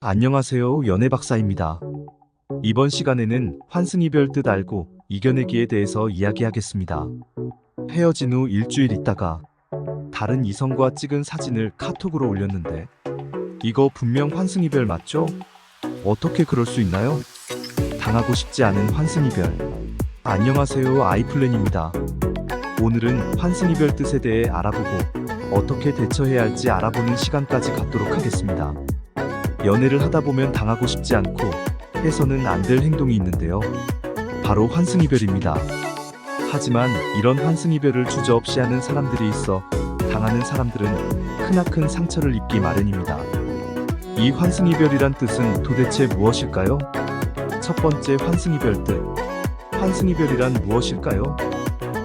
안녕하세요. 연애박사입니다. 이번 시간에는 환승이별 뜻 알고 이겨내기에 대해서 이야기하겠습니다. 헤어진 후 일주일 있다가 다른 이성과 찍은 사진을 카톡으로 올렸는데 이거 분명 환승이별 맞죠? 어떻게 그럴 수 있나요? 당하고 싶지 않은 환승이별. 안녕하세요. 아이플랜입니다. 오늘은 환승이별 뜻에 대해 알아보고 어떻게 대처해야 할지 알아보는 시간까지 갖도록 하겠습니다. 연애를 하다 보면 당하고 싶지 않고 해서는 안 될 행동이 있는데요. 바로 환승이별입니다. 하지만 이런 환승이별을 주저없이 하는 사람들이 있어 당하는 사람들은 크나큰 상처를 입기 마련입니다. 이 환승이별이란 뜻은 도대체 무엇일까요? 첫 번째, 환승이별 뜻. 환승이별이란 무엇일까요?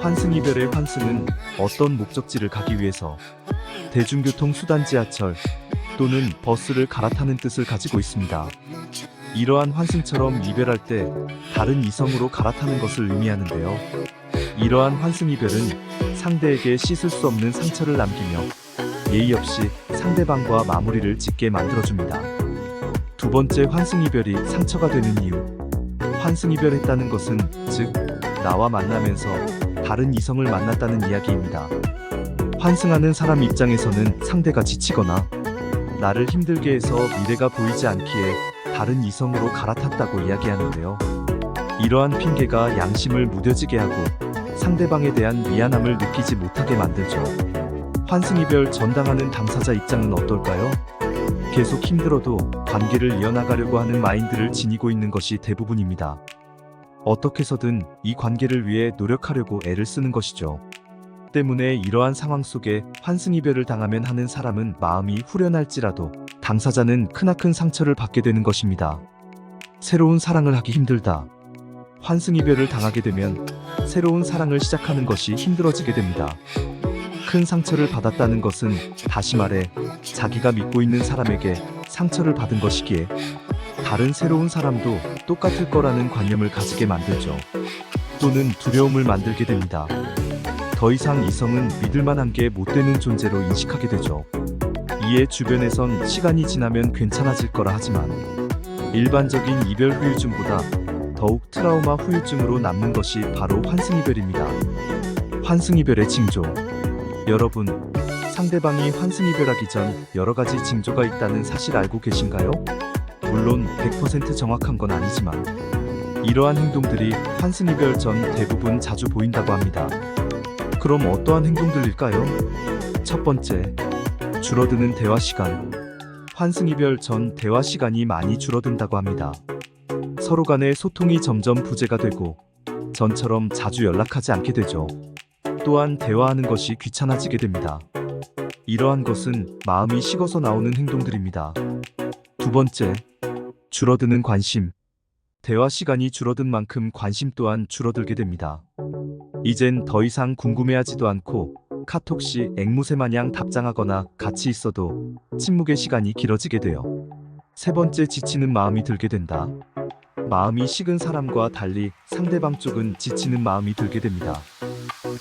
환승이별의 환승은 어떤 목적지를 가기 위해서 대중교통 수단 지하철 또는 버스를 갈아타는 뜻을 가지고 있습니다. 이러한 환승처럼 이별할 때 다른 이성으로 갈아타는 것을 의미하는데요. 이러한 환승이별은 상대에게 씻을 수 없는 상처를 남기며 예의 없이 상대방과 마무리를 짓게 만들어줍니다. 두 번째, 환승이별이 상처가 되는 이유. 환승이별했다는 것은 즉 나와 만나면서 다른 이성을 만났다는 이야기입니다. 환승하는 사람 입장에서는 상대가 지치거나 나를 힘들게 해서 미래가 보이지 않기에 다른 이성으로 갈아탔다고 이야기하는데요. 이러한 핑계가 양심을 무뎌지게 하고 상대방에 대한 미안함을 느끼지 못하게 만들죠. 환승이별 전당하는 당사자 입장은 어떨까요? 계속 힘들어도 관계를 이어나가려고 하는 마인드를 지니고 있는 것이 대부분입니다. 어떻게 해서든 이 관계를 위해 노력하려고 애를 쓰는 것이죠. 때문에 이러한 상황 속에 환승이별을 당하면 하는 사람은 마음이 후련할지라도 당사자는 크나큰 상처를 받게 되는 것입니다. 새로운 사랑을 하기 힘들다. 환승이별을 당하게 되면 새로운 사랑을 시작하는 것이 힘들어지게 됩니다. 큰 상처를 받았다는 것은 다시 말해 자기가 믿고 있는 사람에게 상처를 받은 것이기에 다른 새로운 사람도 똑같을 거라는 관념을 가지게 만들죠. 또는 두려움을 만들게 됩니다. 더 이상 이성은 믿을만한 게 못 되는 존재로 인식하게 되죠. 이에 주변에선 시간이 지나면 괜찮아질 거라 하지만 일반적인 이별 후유증보다 더욱 트라우마 후유증으로 남는 것이 바로 환승이별입니다. 환승이별의 징조. 여러분, 상대방이 환승이별하기 전 여러 가지 징조가 있다는 사실 알고 계신가요? 물론 100% 정확한 건 아니지만 이러한 행동들이 환승이별 전 대부분 자주 보인다고 합니다. 그럼 어떠한 행동들일까요? 첫 번째, 줄어드는 대화 시간. 환승이별 전 대화 시간이 많이 줄어든다고 합니다. 서로 간의 소통이 점점 부재가 되고 전처럼 자주 연락하지 않게 되죠. 또한 대화하는 것이 귀찮아지게 됩니다. 이러한 것은 마음이 식어서 나오는 행동들입니다. 두 번째, 줄어드는 관심. 대화 시간이 줄어든 만큼 관심 또한 줄어들게 됩니다. 이젠 더 이상 궁금해하지도 않고 카톡 시 앵무새 마냥 답장하거나 같이 있어도 침묵의 시간이 길어지게 돼요. 세 번째, 지치는 마음이 들게 된다. 마음이 식은 사람과 달리 상대방 쪽은 지치는 마음이 들게 됩니다.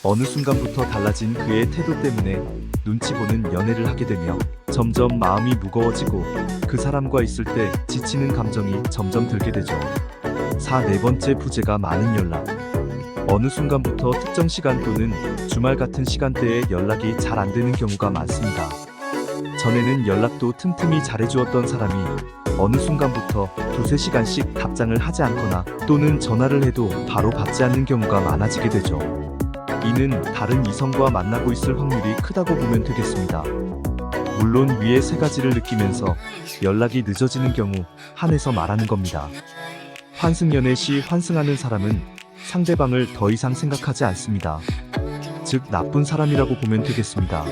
어느 순간부터 달라진 그의 태도 때문에 눈치 보는 연애를 하게 되며 점점 마음이 무거워지고 그 사람과 있을 때 지치는 감정이 점점 들게 되죠. 네 번째, 부재가 많은 연락. 어느 순간부터 특정 시간 또는 주말 같은 시간대에 연락이 잘 안 되는 경우가 많습니다. 전에는 연락도 틈틈이 잘해주었던 사람이 어느 순간부터 두세 시간씩 답장을 하지 않거나 또는 전화를 해도 바로 받지 않는 경우가 많아지게 되죠. 이는 다른 이성과 만나고 있을 확률이 크다고 보면 되겠습니다. 물론 위의 세 가지를 느끼면서 연락이 늦어지는 경우 한해서 말하는 겁니다. 환승연애 시 환승하는 사람은 상대방을 더 이상 생각하지 않습니다. 즉 나쁜 사람이라고 보면 되겠습니다.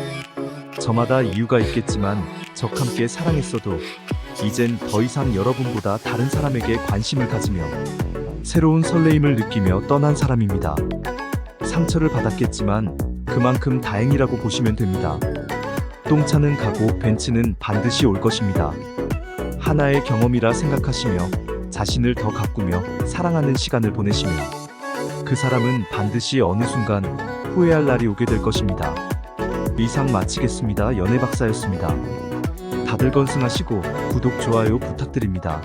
저마다 이유가 있겠지만 적함께 사랑했어도 이젠 더 이상 여러분보다 다른 사람에게 관심을 가지며 새로운 설레임을 느끼며 떠난 사람입니다. 상처를 받았겠지만 그만큼 다행이라고 보시면 됩니다. 똥차는 가고 벤츠는 반드시 올 것입니다. 하나의 경험이라 생각하시며 자신을 더 가꾸며 사랑하는 시간을 보내시면 그 사람은 반드시 어느 순간 후회할 날이 오게 될 것입니다. 이상 마치겠습니다. 연애박사였습니다. 다들 건승하시고 구독, 좋아요 부탁드립니다.